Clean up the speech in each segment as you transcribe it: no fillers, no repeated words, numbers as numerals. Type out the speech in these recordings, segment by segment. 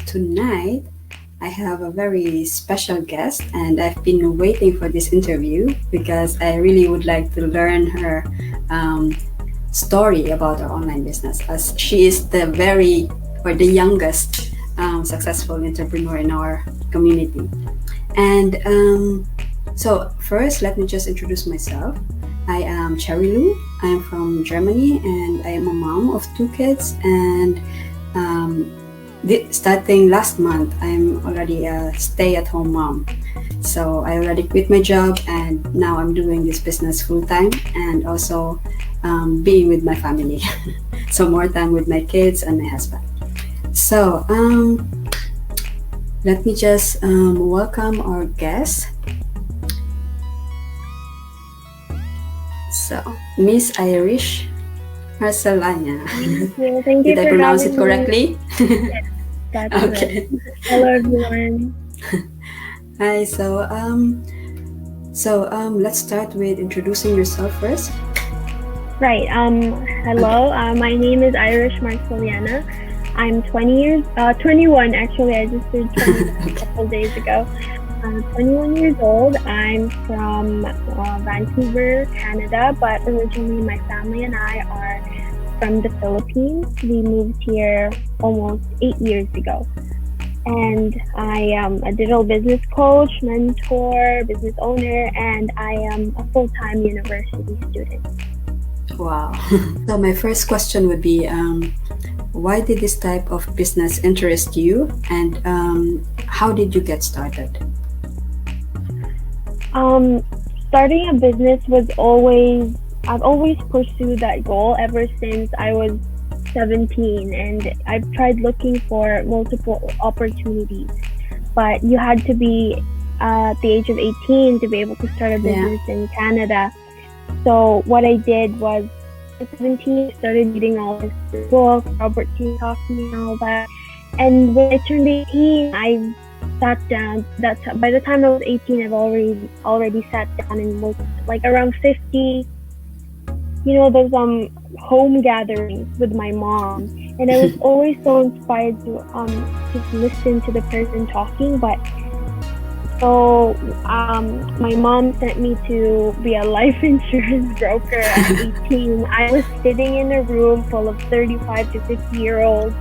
tonight I have a very special guest, and I've been waiting for this interview because I really would like to learn her um, story about her online business, as she is the youngest successful entrepreneur in our community. And so, first, let me just introduce myself. I am Cherry Lou. I am from Germany, and I am a mom of two kids. And um, starting last month, I'm already a stay-at-home mom. So I already quit my job, and now I'm doing this business full time, and also being with my family. So more time with my kids and my husband. So let me just welcome our guest. So, Miss Irish Marcellana. Thank you. Thank you Did I for pronounce it having me. correctly? Yes, that's Okay. right. Hello, everyone. Hi. Let's start with introducing yourself first. Right. Okay. Hello. My name is Irish Marcellana. I'm 21 actually. I just turned 21 a couple days ago. I'm 21 years old. I'm from Vancouver, Canada, but originally my family and I are from the Philippines. We moved here almost 8 years ago. And I am a digital business coach, mentor, business owner, and I am a full-time university student. Wow. So my first question would be, why did this type of business interest you, and how did you get started? Um, Starting a business I've always pursued that goal ever since I was 17, and I've tried looking for multiple opportunities, but you had to be at the age of 18 to be able to start a Yeah. business in Canada. So what I did was at 17, I started reading all this books, Robert Kiyosaki and all that. And when I turned 18, I sat down. By the time I was 18, I've already sat down and looked like around 50. Those home gatherings with my mom, and I was always so inspired to just listen to the person talking. But so my mom sent me to be a life insurance broker at 18. I was sitting in a room full of 35 to 50-year-olds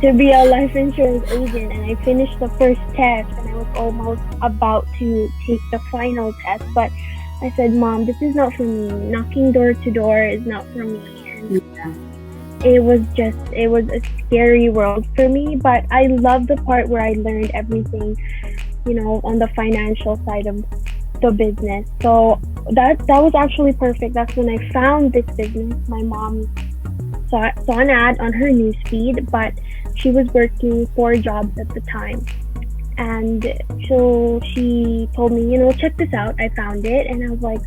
to be a life insurance agent, and I finished the first test, and I was almost about to take the final test, but I said, Mom, this is not for me. Knocking door to door is not for me. And Yeah. it was a scary world for me, but I love the part where I learned everything, on the financial side of the business. So that was actually perfect. That's when I found this business. My mom saw an ad on her newsfeed, but she was working 4 jobs at the time. And so she told me, check this out. I found it, and I was like,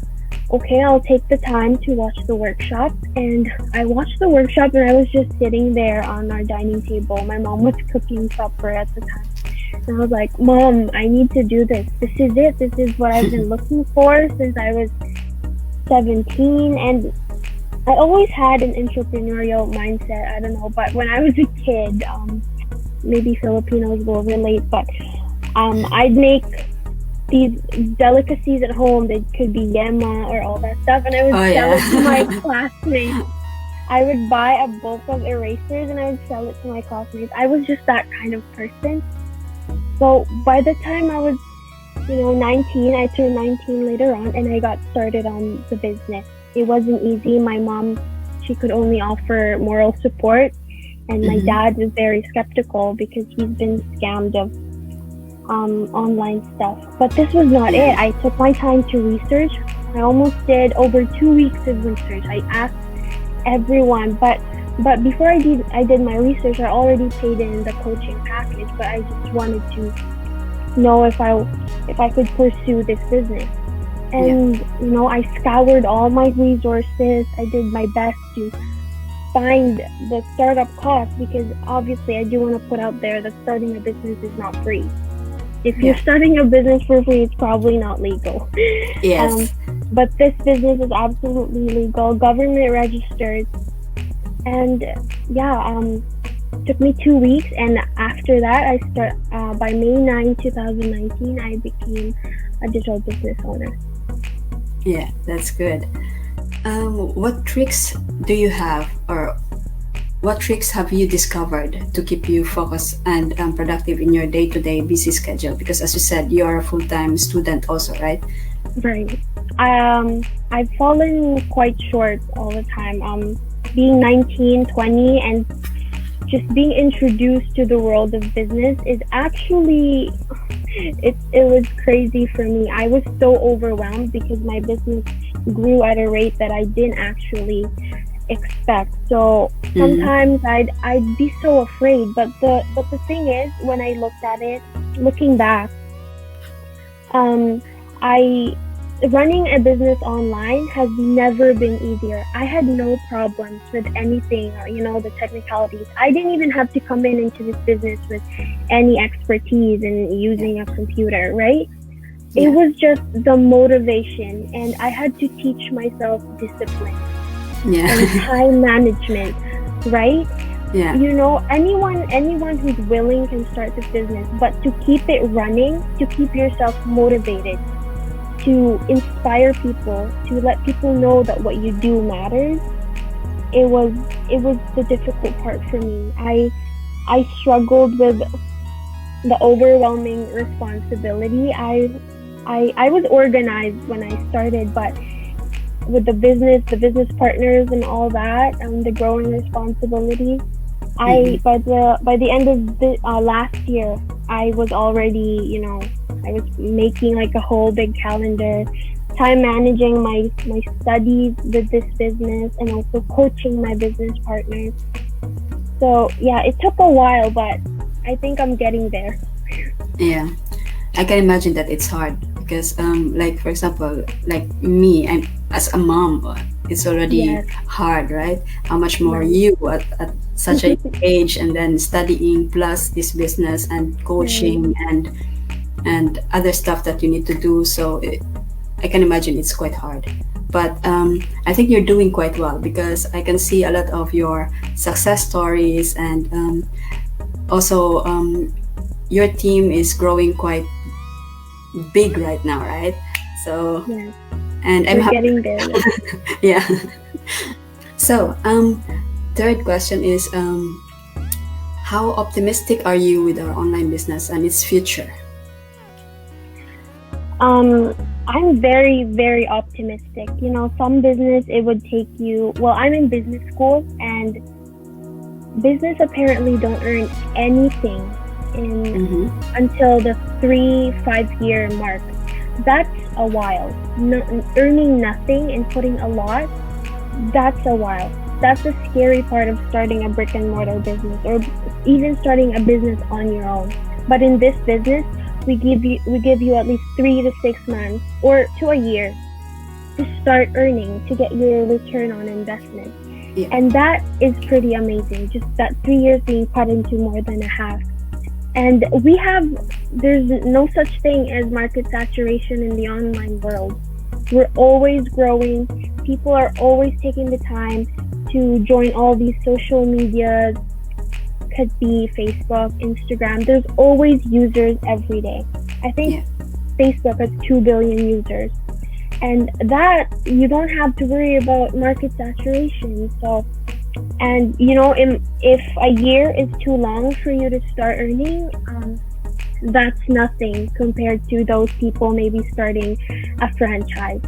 okay, I'll take the time to watch the workshop. And I watched the workshop, and I was just sitting there on our dining table. My mom was cooking supper at the time. And I was like, Mom, I need to do this. This is it. This is what I've been looking for since I was 17. And I always had an entrepreneurial mindset. I don't know, but when I was a kid, maybe Filipinos will relate, but I'd make these delicacies at home. They could be yema or all that stuff, and I would sell it to my classmates. I would buy a bulk of erasers and I would sell it to my classmates. I was just that kind of person. So by the time I was 19, I turned 19 later on, and I got started on the business. It wasn't easy. My mom, she could only offer moral support, and my dad was very skeptical because he's been scammed of online stuff. But this was not it. I took my time to research. I almost did over 2 weeks of research. I asked everyone, but before I did my research, I already paid in the coaching package, but I just wanted to know if I could pursue this business. And I scoured all my resources. I did my best to find the startup cost, because obviously I do want to put out there that starting a business is not free. If you're starting a business for free, it's probably not legal. Yes. But this business is absolutely legal, government registered. And Took me 2 weeks, and after that, I start. By May 9, 2019, I became a digital business owner. Yeah, that's good. What tricks do you have, or what tricks have you discovered to keep you focused and productive in your day-to-day busy schedule? Because as you said, you are a full-time student also, right? Right. I've fallen quite short all the time. Being 19, 20, and just being introduced to the world of business is actually it was crazy for me. I was so overwhelmed because my business grew at a rate that I didn't actually expect. So Mm-hmm. sometimes I'd be so afraid. But the thing is, when I looked at it, looking back, um, I running a business online has never been easier. I had no problems with anything, or the technicalities. I didn't even have to come in into this business with any expertise in Yeah, using a computer, right? It yeah, was just the motivation, and I had to teach myself discipline and yeah, time management, right? yeah, Anyone who's willing can start this business, but to keep it running, to keep yourself motivated, to inspire people, to let people know that what you do matters, it was the difficult part for me. I struggled with the overwhelming responsibility. I was organized when I started, but with the business partners and all that, and the growing responsibilities, mm-hmm. I by the end of the last year, I was already, I was making like a whole big calendar, time managing my studies with this business, and also coaching my business partners. So yeah, it took a while, but I think I'm getting there. Yeah. I can imagine that it's hard because, like for example, like me, I'm as a mom, it's already Yes, hard, right? How much more right, you at such a age, and then studying plus this business and right. coaching and other stuff that you need to do. So I can imagine it's quite hard. But I think you're doing quite well because I can see a lot of your success stories, and also your team is growing quite big right now, right? So, Yes, and I'm we're happy. getting there. Yes. Yeah. So, third question is, how optimistic are you with our online business and its future? I'm very, very optimistic. Some business it would take you. Well, I'm in business school, and business apparently don't earn anything in Mm-hmm. until the 3 5 year mark. That's a while. No, earning nothing and putting a lot. That's a while. That's the scary part of starting a brick and mortar business, or even starting a business on your own. But in this business, we give you at least 3 to 6 months or to a year to start earning, to get your return on investment. Yeah. And that is pretty amazing. Just that 3 years being cut into more than a half. And there's no such thing as market saturation in the online world. We're always growing. People are always taking the time to join all these social medias, could be Facebook, Instagram. There's always users every day. I think Yeah. Facebook has 2 billion users. And that you don't have to worry about market saturation. So, and if a year is too long for you to start earning, that's nothing compared to those people maybe starting a franchise.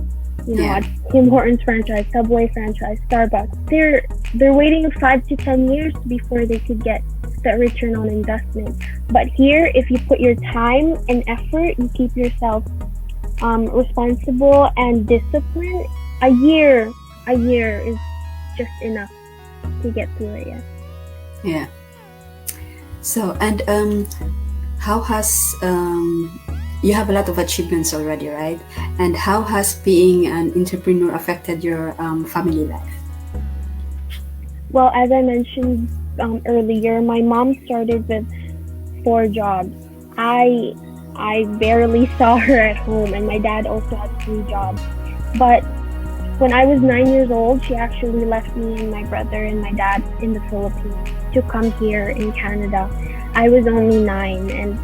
Yeah. A Tim Hortons franchise, Subway franchise, Starbucks. They're waiting 5 to 10 years before they could get that return on investment. But here, if you put your time and effort, you keep yourself responsible and disciplined, a year is just enough to get through it. Yes. Yeah. So, and how has you have a lot of achievements already, right? And how has being an entrepreneur affected your family life? Well, as I mentioned earlier, my mom started with 4 jobs. I I barely saw her at home, and my dad also had 3 jobs. But when I was 9 years old, she actually left me and my brother and my dad in the Philippines. to come here in Canada. I was only 9, and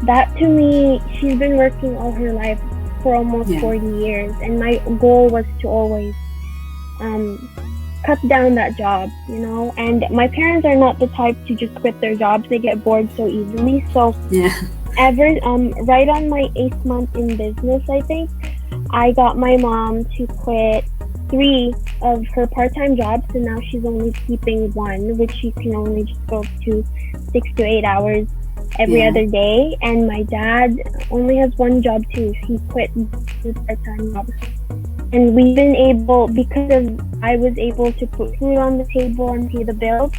that to me, she's been working all her life for almost Yeah. 40 years, and my goal was to always um, cut down that job, you know. And my parents are not the type to just quit their jobs; they get bored so easily. So Yeah. ever right on my 8th month in business, I think I got my mom to quit 3 of her part-time jobs, and now she's only keeping one, which she can only just go to 6 to 8 hours every Yeah. other day. And my dad only has one job too. He quit 2 part-time jobs, and we've been able, because of I was able to put food on the table and pay the bills.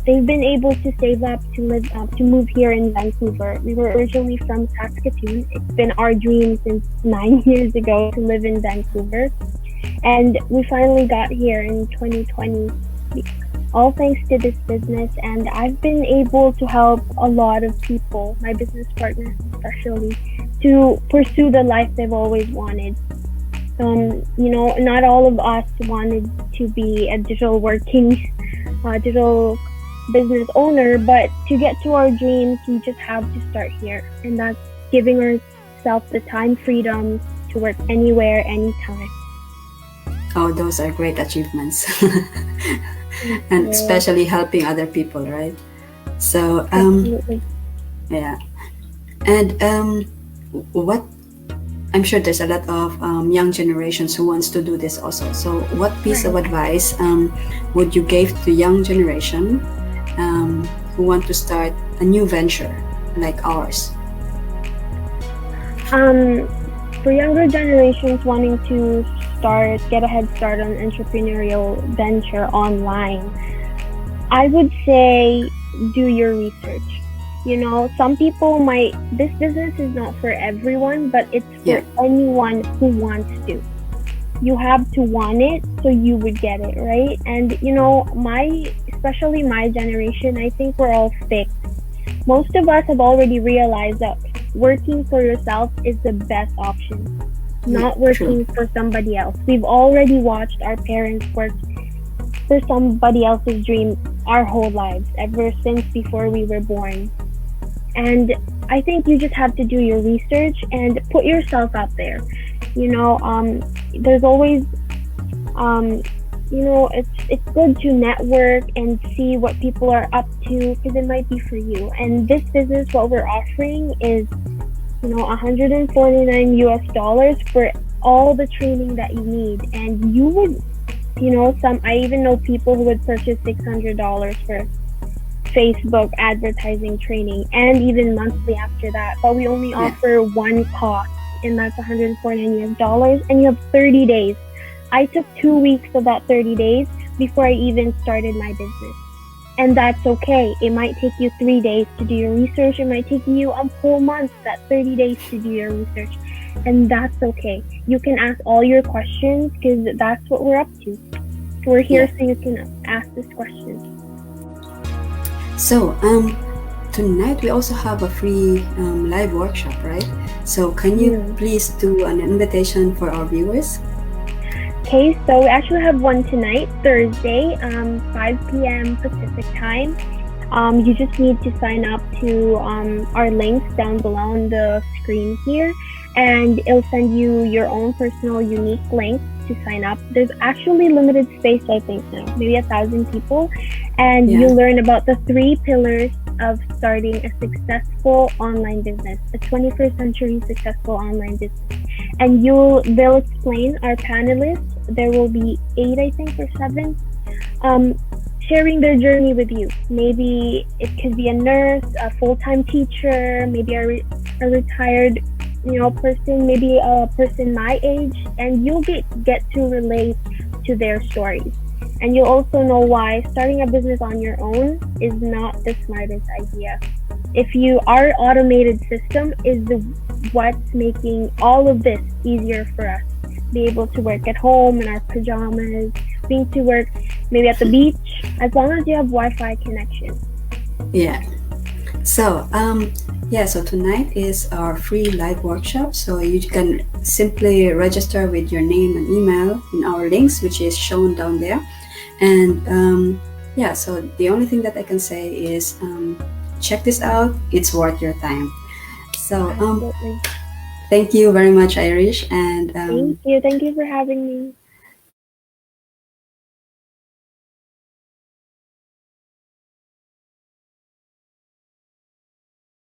They've been able to save up to live to move here in Vancouver. We were originally from Saskatoon. It's been our dream since 9 years ago to live in Vancouver, and we finally got here in 2020. All thanks to this business, and I've been able to help a lot of people, my business partners especially, to pursue the life they've always wanted. You know, not all of us wanted to be a digital business owner, but to get to our dreams, we just have to start here, and that's giving ourselves the time freedom to work anywhere, anytime. Oh, those are great achievements. And So, especially helping other people, right? So, definitely. yeah. And what I'm sure there's a lot of young generations who wants to do this also. So, what piece of Right. advice would you give to young generation who want to start a new venture like ours? Um, for younger generations wanting to get a head start on entrepreneurial venture online, I would say do your research. You know, some people might, this business is not for everyone, but it's Yeah, for anyone who wants to. You have to want it so you would get it, right? And, you know, especially my generation, I think we're all fixed. Most of us have already realized that working for yourself is the best option, yeah, not true. working for somebody else. We've already watched our parents work for somebody else's dream our whole lives, ever since before we were born. And I think you just have to do your research and put yourself out there. You know, there's always, um, you know, it's good to network and see what people are up to, because it might be for you. And this business, what we're offering is, you know, 149 US dollars for all the training that you need. And you would, you know, I even know people who would purchase $600 for Facebook advertising training, and even monthly after that. But we only Yeah, offer one cost, and that's 149 US dollars, and you have 30 days. I took 2 weeks of that 30 days before I even started my business. And that's okay. It might take you 3 days to do your research. It might take you a whole month, that 30 days to do your research. And that's okay. You can ask all your questions, because that's what we're up to. We're here yeah. so you can ask these questions. So, tonight we also have a free live workshop, right? So, can you Mm. please do an invitation for our viewers? Okay, so we actually have one tonight, Thursday, 5 p.m. Pacific time. You just need to sign up to our links down below on the screen here, and it'll send you your own personal unique link to sign up. There's actually limited space, I think now, maybe 1,000 people, and Yeah, you'll learn about the 3 pillars of starting a successful online business, a 21st century successful online business. And they'll explain, our panelists, there will be 8, I think, or 7, um, sharing their journey with you. Maybe it could be a nurse, a full-time teacher, maybe a retired, you know, person, maybe a person my age, and you'll get to relate to their stories. And you'll also know why starting a business on your own is not the smartest idea. Our automated system is what's making all of this easier for us. Be able to work at home in our pajamas, being to work maybe at the beach, as long as you have Wi-Fi connection. yeah. So, so tonight is our free live workshop. So you can simply register with your name and email in our links, which is shown down there. And yeah, so the only thing that I can say is check this out. It's worth your time. So Absolutely. thank you very much, Irish, and Thank you. Thank you for having me.